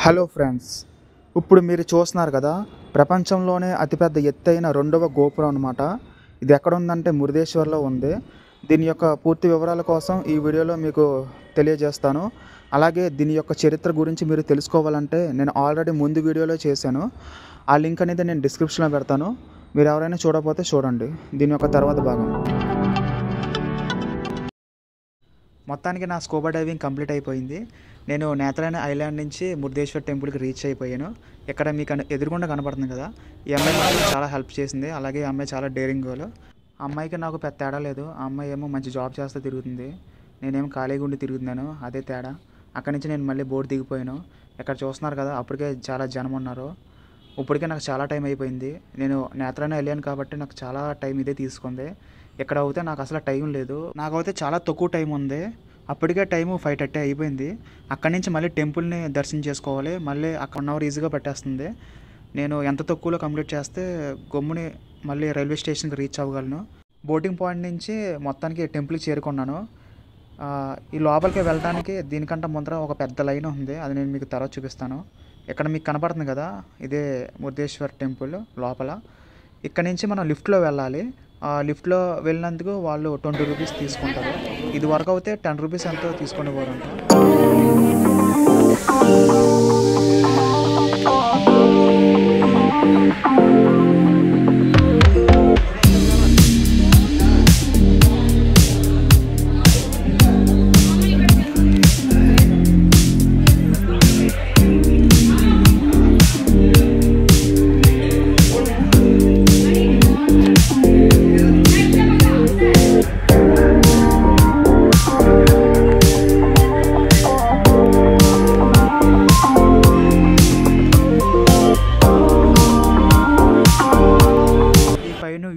Hello friends, ఇప్పుడు మీరు చూస్తున్నారు కదా, ప్రపంచంలోనే అతిపెద్ద ఎత్తైన రెండవ గోపురం అన్నమాట. ఇది ఎక్కడ ఉందంటే మురుదేశ్వర్లో ఉంది. దీని యొక్క పూర్తి వివరాల కోసం ఈ వీడియోలో మీకు తెలియజేస్తాను. అలాగే దీని యొక్క చరిత్ర గురించి మీరు తెలుసుకోవాలంటే నేను ఆల్రెడీ ముందు వీడియోలో చేశాను. ఆ లింక్ అనేది నేను డిస్క్రిప్షన్లో పెడతాను. మీరు ఎవరైనా చూడకపోతే చూడండి దీని యొక్క తర్వాత భాగం. మొత్తానికి నా స్కూబా డైవింగ్ కంప్లీట్ అయిపోయింది. నేను నేత్రాయణ ఐలాండ్ నుంచి మురుదేశ్వర్ టెంపుల్కి రీచ్ అయిపోయాను. ఇక్కడ మీకు ఎదురుగుండా కనపడుతుంది కదా, ఈ అమ్మాయి నాకు చాలా హెల్ప్ చేసింది. అలాగే ఈ అమ్మాయి చాలా డేరింగ్ గర్ల్. ఆ అమ్మాయికి నాకు పెద్ద తేడా లేదు. ఆ అమ్మాయి ఏమో మంచి జాబ్ చేస్తూ తిరుగుతుంది, నేనేమో ఖాళీగా ఉండి తిరుగుతున్నాను, అదే తేడా. అక్కడి నుంచి నేను మళ్ళీ బోట్ దిగిపోయాను. ఇక్కడ చూస్తున్నారు కదా, అప్పటికే చాలా జనం ఉన్నారు. ఇప్పటికే నాకు చాలా టైం అయిపోయింది. నేను నేత్రాయణ వెళ్ళాను కాబట్టి నాకు చాలా టైం ఇదే తీసుకుంది. ఇక్కడ అయితే నాకు అసలు టైం లేదు. నాకైతే చాలా తక్కువ టైం ఉంది. అప్పటికే టైము 5:30 అయిపోయింది. అక్కడి నుంచి మళ్ళీ టెంపుల్ని దర్శనం చేసుకోవాలి. మళ్ళీ అక్కడ 1 అవర్ ఈజీగా పట్టేస్తుంది. నేను ఎంత తక్కువలో కంప్లీట్ చేస్తే గమ్ముని మళ్ళీ రైల్వే స్టేషన్కి రీచ్ అవ్వగలను. బోటింగ్ పాయింట్ నుంచి మొత్తానికి టెంపుల్కి చేరుకున్నాను. ఈ లోపలికి వెళ్ళడానికి దీనికంటే ముందర ఒక పెద్ద లైన్ ఉంది, అది నేను మీకు తర్వాత చూపిస్తాను. ఇక్కడ మీకు కనపడుతుంది కదా, ఇదే మురుదేశ్వర్ టెంపుల్ లోపల. ఇక్కడ నుంచి మనం లిఫ్ట్లో వెళ్ళాలి. ఆ లిఫ్ట్లో వెళ్ళినందుకు వాళ్ళు 20 రూపీస్ తీసుకుంటారు. ఇది వరకు అయితే 10 రూపీస్ ఎంతో తీసుకొని పోరంట.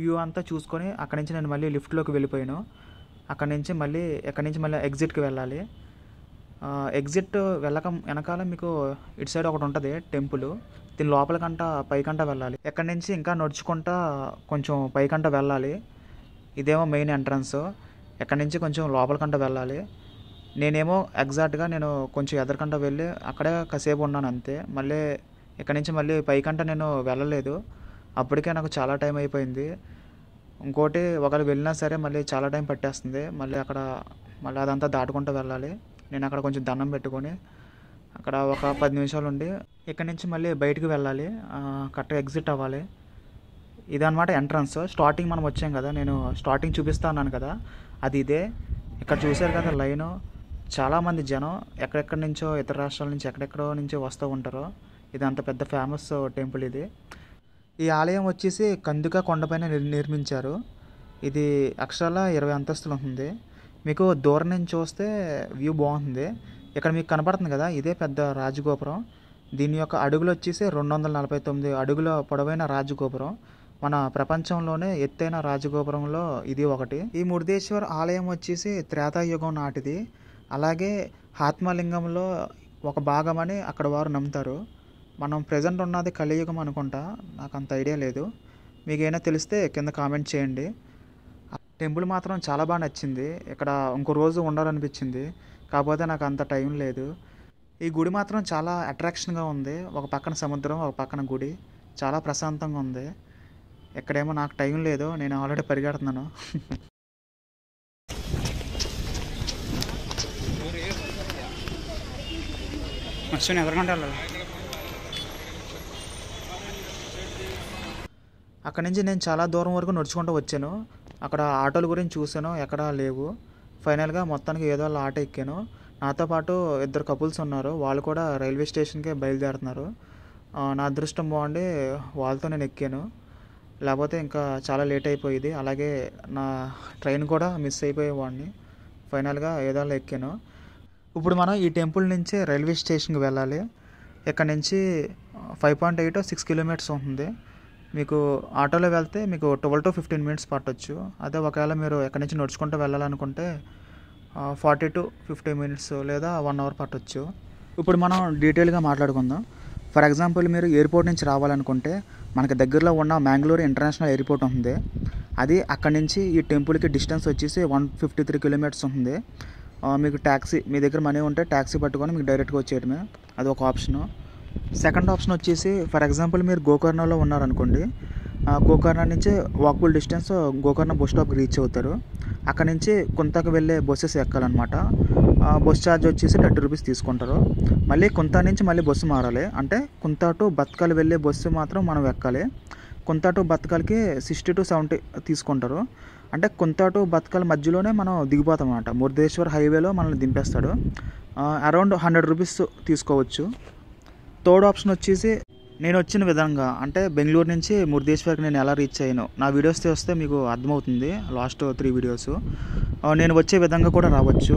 వ్యూ అంతా చూసుకొని అక్కడి నుంచి నేను మళ్ళీ లిఫ్ట్లోకి వెళ్ళిపోయాను. ఎక్కడి నుంచి మళ్ళీ ఎగ్జిట్కి వెళ్ళాలి. ఎగ్జిట్ వెనకాల మీకు ఇటు సైడ్ ఒకటి ఉంటుంది టెంపుల్. దీని లోపలికంట పైకంట వెళ్ళాలి. ఎక్కడి నుంచి ఇంకా నడుచుకుంటా కొంచెం పైకంట వెళ్ళాలి. ఇదేమో మెయిన్ ఎంట్రన్స్. ఎక్కడి నుంచి కొంచెం లోపలికంట వెళ్ళాలి. నేనేమో ఎగ్జాక్ట్గా నేను కొంచెం ఎదరికంట వెళ్ళి అక్కడే కాసేపు ఉన్నాను అంతే. మళ్ళీ ఎక్కడి నుంచి మళ్ళీ పైకంట నేను వెళ్ళలేదు. అప్పటికే నాకు చాలా టైం అయిపోయింది. ఇంకోటి ఒకవేళ వెళ్ళినా సరే మళ్ళీ చాలా టైం పట్టేస్తుంది. మళ్ళీ అదంతా దాటుకుంటూ వెళ్ళాలి. నేను అక్కడ కొంచెం దండం పెట్టుకొని అక్కడ ఒక 10 నిమిషాలు ఉండి ఇక్కడి నుంచి మళ్ళీ బయటికి వెళ్ళాలి. కరెక్ట్గా ఎగ్జిట్ అవ్వాలి. ఇదన్నమాట ఎంట్రన్స్. స్టార్టింగ్ మనం వచ్చాం కదా, నేను స్టార్టింగ్ చూపిస్తా ఉన్నాను కదా, అది ఇదే. ఇక్కడ చూశారు కదా లైను, చాలామంది జనం ఎక్కడెక్కడి నుంచో, ఇతర రాష్ట్రాల నుంచి ఎక్కడెక్కడో నుంచి వస్తూ ఉంటారు. ఇది అంత పెద్ద ఫేమస్ టెంపుల్ ఇది. ఈ ఆలయం వచ్చేసి కందుక కొండపైన నిర్మించారు. ఇది అక్షరాల 20 అంతస్తులు ఉంది. మీకు దూరం నుంచి చూస్తే వ్యూ బాగుంది. ఇక్కడ మీకు కనపడుతుంది కదా, ఇదే పెద్ద రాజగోపురం. దీని యొక్క అడుగులు వచ్చేసి 249 అడుగుల పొడవైన రాజగోపురం. మన ప్రపంచంలోనే ఎత్తైన రాజగోపురంలో ఇది ఒకటి. ఈ మురుదేశ్వర్ ఆలయం వచ్చేసి త్రేతాయుగం నాటిది. అలాగే ఆత్మలింగంలో ఒక భాగం అని అక్కడ వారు నమ్ముతారు. మనం ప్రజెంట్ ఉన్నది కలియుగం అనుకుంటా, నాకు అంత ఐడియా లేదు. మీకైనా తెలిస్తే కింద కామెంట్ చేయండి. టెంపుల్ మాత్రం చాలా బాగా నచ్చింది. ఇక్కడ ఇంకో రోజు ఉండాలనిపించింది, కాకపోతే నాకు అంత టైం లేదు. ఈ గుడి మాత్రం చాలా అట్రాక్షన్గా ఉంది. ఒక పక్కన సముద్రం, ఒక పక్కన గుడి, చాలా ప్రశాంతంగా ఉంది. ఇక్కడేమో నాకు టైం లేదు, నేను ఆల్రెడీ పరిగెడుతున్నాను. అక్కడి నుంచి నేను చాలా దూరం వరకు నడుచుకుంటూ వచ్చాను. అక్కడ ఆటోల గురించి చూసాను, ఎక్కడా లేవు. ఫైనల్గా మొత్తానికి ఏదో వాళ్ళ ఆటో ఎక్కాను. నాతో పాటు 2 కపుల్స్ ఉన్నారు, వాళ్ళు కూడా రైల్వే స్టేషన్కే బయలుదేరుతున్నారు. నా అదృష్టం బాగుండి వాళ్ళతో నేను ఎక్కాను, లేకపోతే ఇంకా చాలా లేట్ అయిపోయేది. అలాగే నా ట్రైన్ కూడా మిస్ అయిపోయేవాడిని. ఫైనల్గా ఏదో వాళ్ళు ఎక్కాను. ఇప్పుడు మనం ఈ టెంపుల్ నుంచి రైల్వే స్టేషన్కి వెళ్ళాలి. ఇక్కడ నుంచి 5.8 6 కిలోమీటర్స్ ఉంటుంది. మీకు ఆటోలో వెళ్తే మీకు 12 to 15 మినిట్స్ పట్టొచ్చు. అదే ఒకవేళ మీరు ఎక్కడి నుంచి నడుచుకుంటూ వెళ్ళాలనుకుంటే 40 to 50 మినిట్స్ లేదా 1 అవర్ పట్టొచ్చు. ఇప్పుడు మనం డీటెయిల్గా మాట్లాడుకుందాం. ఫర్ ఎగ్జాంపుల్ మీరు ఎయిర్పోర్ట్ నుంచి రావాలనుకుంటే మనకి దగ్గరలో ఉన్న మ్యాంగ్లూరు ఇంటర్నేషనల్ ఎయిర్పోర్ట్ ఉంది. అది అక్కడి నుంచి ఈ టెంపుల్కి డిస్టెన్స్ వచ్చేసి 153 కిలోమీటర్స్ ఉంది. మీకు ట్యాక్సీ, మీ దగ్గర మనీ ఉంటే ట్యాక్సీ పట్టుకొని మీకు డైరెక్ట్గా వచ్చేయడమే, అది ఒక ఆప్షను. సెకండ్ ఆప్షన్ వచ్చేసి ఫర్ ఎగ్జాంపుల్ మీరు గోకర్ణలో ఉన్నారనుకోండి, గోకర్ణ నుంచి వాకబుల్ డిస్టెన్స్ గోకర్ణ బస్ స్టాప్కి రీచ్ అవుతారు. అక్కడ నుంచి కుంతకు వెళ్ళే బస్సెస్ ఎక్కాలన్నమాట. బస్ ఛార్జ్ వచ్చేసి 30 రూపీస్ తీసుకుంటారు. మళ్ళీ కుంత నుంచి మళ్ళీ బస్సు మారాలి, అంటే కుంత టు బత్కాల్ వెళ్ళే బస్సు మాత్రం మనం ఎక్కాలి. కుంత టు బత్కాల్కి 60 to 70 తీసుకుంటారు. అంటే కుంత టు బత్కాల్ మధ్యలోనే మనం దిగిపోతాం అన్నమాట. మురుదేశ్వర్ హైవేలో మనల్ని దింపేస్తాడు. అరౌండ్ 100 రూపీస్ తీసుకోవచ్చు. థర్డ్ ఆప్షన్ వచ్చేసి నేను వచ్చిన విధంగా, అంటే బెంగళూరు నుంచి మురుదేశ్వర్కి నేను ఎలా రీచ్ అయ్యానో నా వీడియోస్ వస్తే మీకు అర్థమవుతుంది. లాస్ట్ 3 వీడియోస్ నేను వచ్చే విధంగా కూడా రావచ్చు.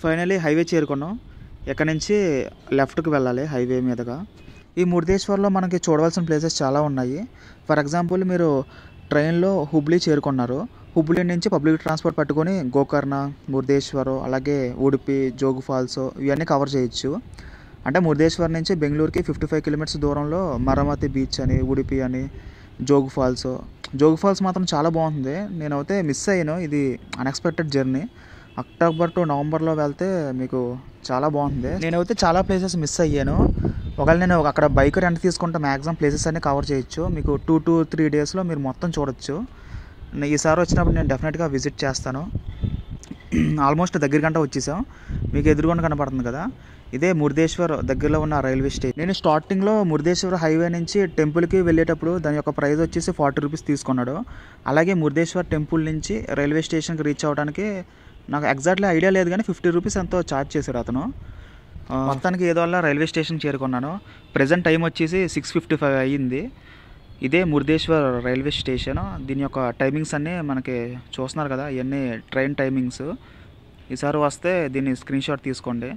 ఫైనలీ హైవే చేరుకున్నాం. ఎక్కడి నుంచి లెఫ్ట్కి వెళ్ళాలి హైవే మీదుగా. ఈ మురుదేశ్వర్లో మనకి చూడవలసిన ప్లేసెస్ చాలా ఉన్నాయి. ఫర్ ఎగ్జాంపుల్ మీరు ట్రైన్లో హుబ్లీ చేరుకున్నారు. హుబ్లీ నుంచి పబ్లిక్ ట్రాన్స్పోర్ట్ పట్టుకొని గోకర్ణ, మురుదేశ్వర్, అలాగే ఉడిపి, జోగు ఫాల్స్ ఇవన్నీ కవర్ చేయొచ్చు. అంటే మురుదేశ్వర్ నుంచి బెంగళూరుకి 55 కిలోమీటర్స్ దూరంలో మరమతి బీచ్ అని, ఉడిపి అని, జోగు ఫాల్స్ మాత్రం చాలా బాగుంటుంది. నేనైతే మిస్ అయ్యాను. ఇది అన్ఎక్స్పెక్టెడ్ జర్నీ. అక్టోబర్ టు నవంబర్లో వెళ్తే మీకు చాలా బాగుంటుంది. నేనైతే చాలా ప్లేసెస్ మిస్ అయ్యాను. ఒకవేళ నేను అక్కడ బైక్ రెంట్ తీసుకుంటే మ్యాక్సిమం ప్లేసెస్ అన్నీ కవర్ చేయొచ్చు. మీకు 2 to 3 డేస్లో మీరు మొత్తం చూడొచ్చు. ఈసారి వచ్చినప్పుడు నేను డెఫినెట్గా విజిట్ చేస్తాను. ఆల్మోస్ట్ దగ్గరకంటే వచ్చేసాం. మీకు ఎదురుగుండా కనపడుతుంది కదా, ఇదే మురుదేశ్వర్ దగ్గరలో ఉన్న రైల్వే స్టేషన్. నేను స్టార్టింగ్లో మురుదేశ్వర్ హైవే నుంచి టెంపుల్కి వెళ్ళేటప్పుడు దాని యొక్క ప్రైస్ వచ్చేసి 40 రూపీస్ తీసుకున్నాడు. అలాగే మురుదేశ్వర్ టెంపుల్ నుంచి రైల్వే స్టేషన్కి రీచ్ అవ్వడానికి నాకు ఎగ్జాక్ట్లీ ఐడియా లేదు, కానీ 50 రూపీస్ ఎంతో ఛార్జ్ చేశారు అతను. మొత్తానికి ఏదో వల్ల రైల్వే స్టేషన్ చేరుకున్నాను. ప్రజెంట్ టైం వచ్చేసి 6:55 అయ్యింది. ఇదే మురుదేశ్వర్ రైల్వే స్టేషన్. దీని యొక్క టైమింగ్స్ అన్నీ మనకి చూస్తున్నారు కదా, ఇవన్నీ ట్రైన్ టైమింగ్స్. ఈసారి వస్తే దీన్ని స్క్రీన్ షాట్ తీసుకోండి.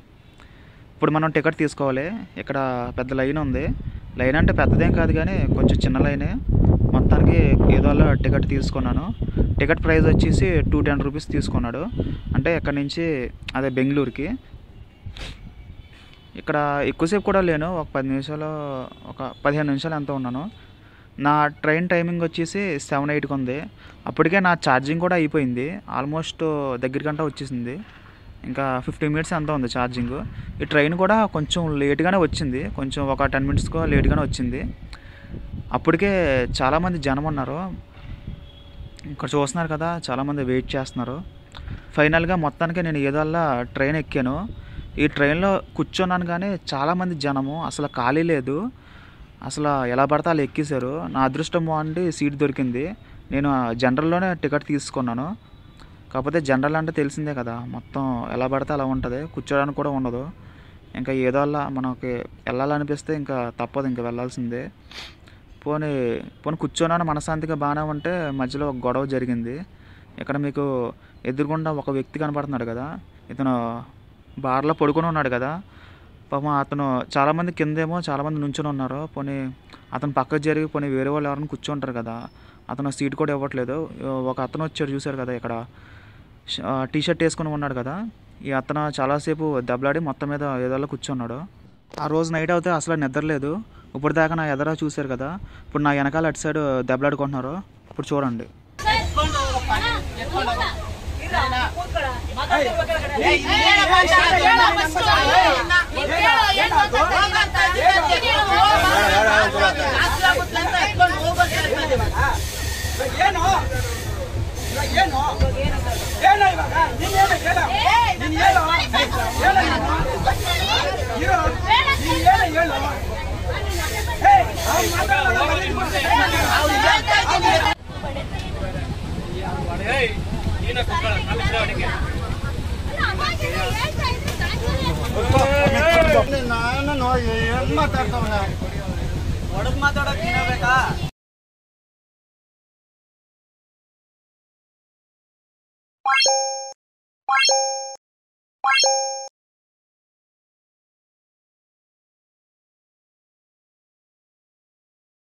ఇప్పుడు మనం టికెట్ తీసుకోవాలి. ఇక్కడ పెద్ద లైన్ ఉంది. లైన్ అంటే పెద్దదేం కాదు, కానీ కొంచెం చిన్న లైనే. మొత్తానికి ఏదో అలా టికెట్ తీసుకున్నాను. టికెట్ ప్రైస్ వచ్చేసి 210 రూపీస్ తీసుకున్నాడు. అంటే ఇక్కడ నుంచి అదే బెంగళూరుకి. ఇక్కడ ఎక్కువసేపు కూడా లేను, ఒక 10 నిమిషాలు, ఒక 15 నిమిషాలు ఎంతో ఉన్నాను. నా ట్రైన్ టైమింగ్ వచ్చేసి 7:08కి ఉంది. అప్పటికే నా ఛార్జింగ్ కూడా అయిపోయింది. ఆల్మోస్ట్ దగ్గరికంటే వచ్చేసింది. ఇంకా 15 మినిట్స్ ఎంతో ఉంది ఛార్జింగ్. ఈ ట్రైన్ కూడా కొంచెం లేట్గానే వచ్చింది, కొంచెం ఒక 10 మినిట్స్కో లేట్గానే వచ్చింది. అప్పటికే చాలామంది జనం ఉన్నారు. ఇక్కడ చూస్తున్నారు కదా, చాలామంది వెయిట్ చేస్తున్నారు. ఫైనల్గా మొత్తానికి నేను ఏదల్లా ట్రైన్ ఎక్కాను. ఈ ట్రైన్లో కూర్చున్నాను, కానీ చాలామంది జనము, అసలు ఖాళీ లేదు. అసలు ఎలా పడితే అలా ఎక్కేశారు. నా అదృష్టం బాగుండి సీట్ దొరికింది. నేను జనరల్లోనే టికెట్ తీసుకున్నాను. కాకపోతే జనరల్ అంటే తెలిసిందే కదా, మొత్తం ఎలా పడితే అలా ఉంటుంది, కూర్చోడానికి కూడా ఉండదు. ఇంకా ఏదో అలా మనకి వెళ్ళాలనిపిస్తే ఇంకా తప్పదు, ఇంకా వెళ్ళాల్సిందే. పోనీ కూర్చోనాను మనశాంతిగా బాగానే ఉంటే మధ్యలో ఒక గొడవ జరిగింది. ఇక్కడ మీకు ఎదురుగుండా ఒక వ్యక్తి కనపడుతున్నాడు కదా, ఇతను బార్లో పడుకొని ఉన్నాడు కదా. పాపం అతను చాలామంది కిందేమో చాలామంది నుంచుని ఉన్నారు. పోనీ అతను పక్కకు జరిగి పోనీ వేరే వాళ్ళు ఎవరైనా కూర్చుంటారు కదా, అతను సీట్ కూడా ఇవ్వట్లేదు. ఒక అతను వచ్చాడు చూశారు కదా, ఇక్కడ టీ షర్ట్ వేసుకుని ఉన్నాడు కదా, ఈ అతను చాలాసేపు దెబ్బలాడి మొత్తం మీద ఏదో కూర్చున్నాడు. ఆ రోజు నైట్ అయితే అసలు నిద్రలేదు. ఇప్పుడు దాకా నా ఎదర చూశారు కదా, ఇప్పుడు నా వెనకాల అటు సైడ్ దెబ్బలాడుకుంటున్నారు. ఇప్పుడు చూడండి. ನಾನು ಏನು ಮಾತಾಡ್ತಾವ ಹೊಡೆದ್ ಮಾತಾಡೋಕೆ ತಿನ್ನಬೇಕಾ.